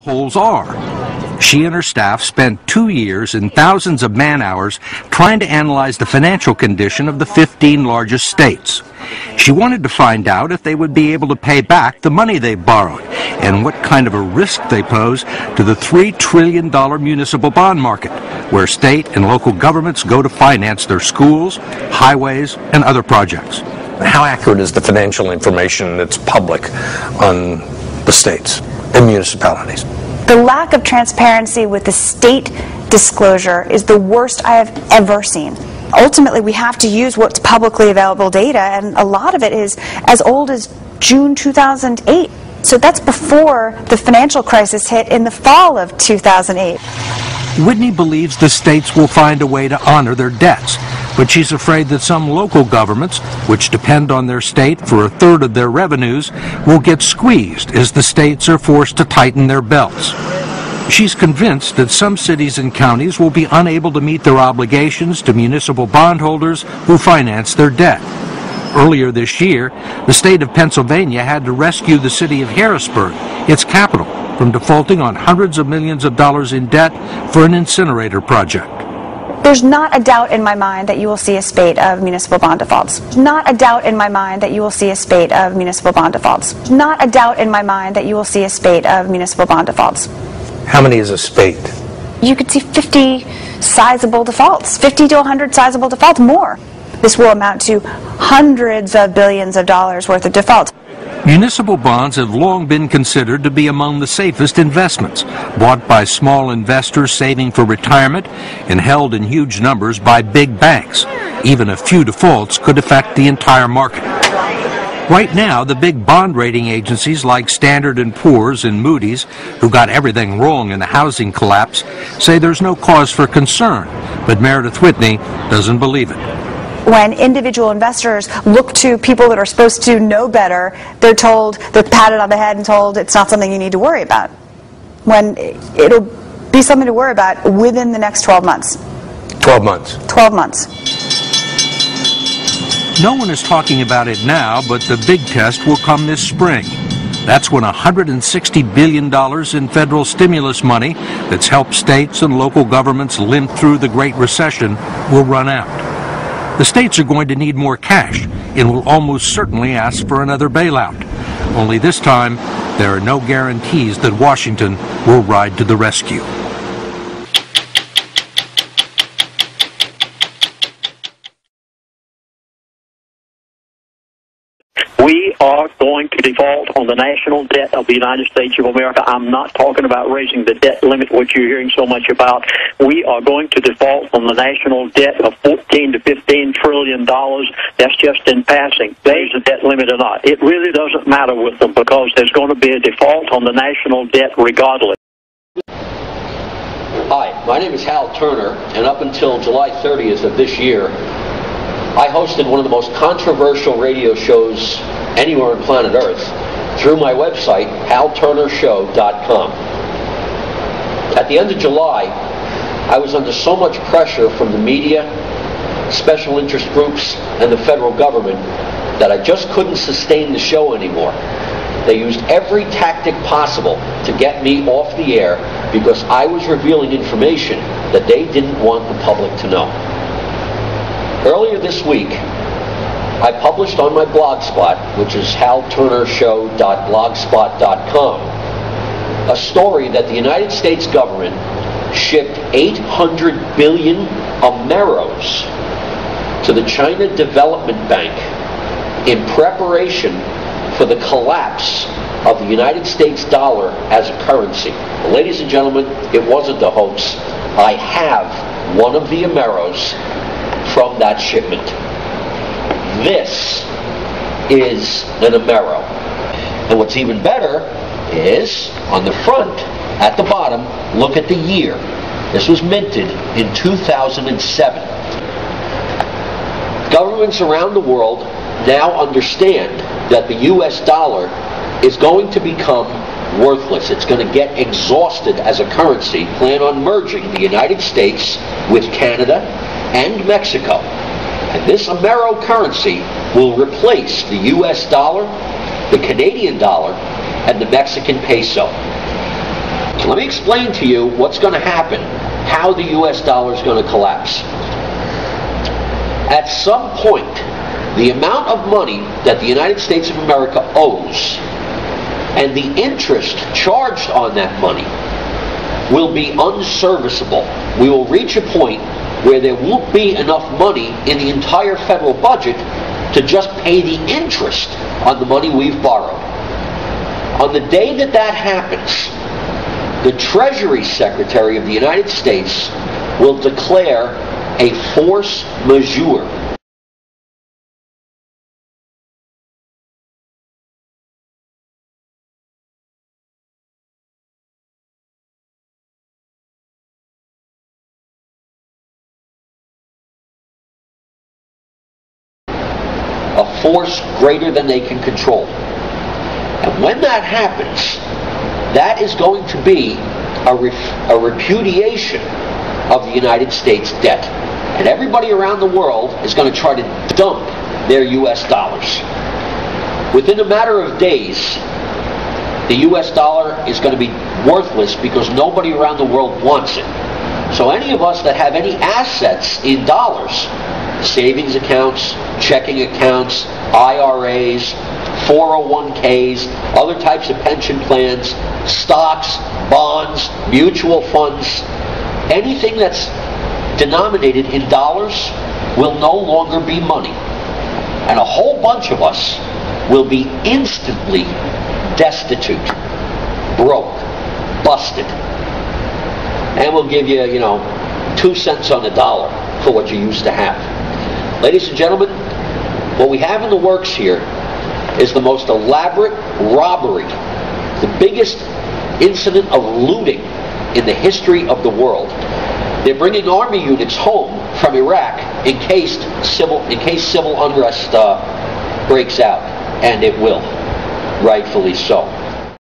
holes are. She and her staff spent 2 years and thousands of man-hours trying to analyze the financial condition of the 15 largest states. She wanted to find out if they would be able to pay back the money they borrowed and what kind of a risk they pose to the $3 trillion municipal bond market, where state and local governments go to finance their schools, highways, and other projects. How accurate is the financial information that's public on the states and municipalities? The lack of transparency with the state disclosure is the worst I have ever seen. Ultimately, we have to use what's publicly available data, and a lot of it is as old as June 2008. So that's before the financial crisis hit in the fall of 2008. Whitney believes the states will find a way to honor their debts, but she's afraid that some local governments, which depend on their state for a third of their revenues, will get squeezed as the states are forced to tighten their belts. She's convinced that some cities and counties will be unable to meet their obligations to municipal bondholders who finance their debt. Earlier this year, the state of Pennsylvania had to rescue the city of Harrisburg, its capital, from defaulting on hundreds of millions of dollars in debt for an incinerator project. There's not a doubt in my mind that you will see a spate of municipal bond defaults. Not a doubt in my mind that you will see a spate of municipal bond defaults. Not a doubt in my mind that you will see a spate of municipal bond defaults. How many is a spate? You could see 50 sizable defaults, 50 to 100 sizable defaults, more. This will amount to hundreds of billions of dollars worth of defaults. Municipal bonds have long been considered to be among the safest investments, bought by small investors saving for retirement and held in huge numbers by big banks. Even a few defaults could affect the entire market. Right now, the big bond rating agencies like Standard & Poor's and Moody's, who got everything wrong in the housing collapse, say there's no cause for concern, but Meredith Whitney doesn't believe it. When individual investors look to people that are supposed to know better, they're patted on the head and told it's not something you need to worry about, when it'll be something to worry about within the next 12 months. 12 months. 12 months. No one is talking about it now, but the big test will come this spring. That's when $160 billion in federal stimulus money that's helped states and local governments limp through the Great Recession will run out. The states are going to need more cash and will almost certainly ask for another bailout. Only this time, there are no guarantees that Washington will ride to the rescue. We are going to default on the national debt of the United States of America. I'm not talking about raising the debt limit, which you're hearing so much about. We are going to default on the national debt of $14 to $15 trillion. That's just in passing. Raise the debt limit or not. It really doesn't matter with them because there's going to be a default on the national debt regardless. Hi, my name is Hal Turner, and up until July 30th of this year, I hosted one of the most controversial radio shows anywhere on planet Earth through my website, halturnershow.com. At the end of July, I was under so much pressure from the media, special interest groups, and the federal government that I just couldn't sustain the show anymore. They used every tactic possible to get me off the air because I was revealing information that they didn't want the public to know. Earlier this week, I published on my blogspot, which is halturnershow.blogspot.com, a story that the United States government shipped 800 billion Ameros to the China Development Bank in preparation for the collapse of the United States dollar as a currency. Ladies and gentlemen, it wasn't a hoax. I have one of the Ameros from that shipment. This is an Amero. And what's even better is, on the front, at the bottom, look at the year. This was minted in 2007. Governments around the world now understand that the US dollar is going to become worthless. It's going to get exhausted as a currency. Plan on merging the United States with Canada and Mexico. And this Amero currency will replace the US dollar, the Canadian dollar, and the Mexican peso. Let me explain to you what's going to happen, how the U.S. dollar is going to collapse. At some point, the amount of money that the United States of America owes and the interest charged on that money will be unserviceable. We will reach a point where there won't be enough money in the entire federal budget to just pay the interest on the money we've borrowed. On the day that that happens, the Treasury Secretary of the United States will declare a force majeure. A force greater than they can control. And when that happens, that is going to be a repudiation of the United States debt. And everybody around the world is going to try to dump their U.S. dollars. Within a matter of days, the U.S. dollar is going to be worthless because nobody around the world wants it. So any of us that have any assets in dollars, savings accounts, checking accounts, IRAs, 401ks, other types of pension plans, stocks, bonds, mutual funds, anything that's denominated in dollars will no longer be money. And a whole bunch of us will be instantly destitute, broke, busted. And we'll give you, 2 cents on the dollar for what you used to have. Ladies and gentlemen, what we have in the works here is the most elaborate robbery, the biggest incident of looting in the history of the world. They're bringing army units home from Iraq in case civil unrest breaks out, and it will, rightfully so.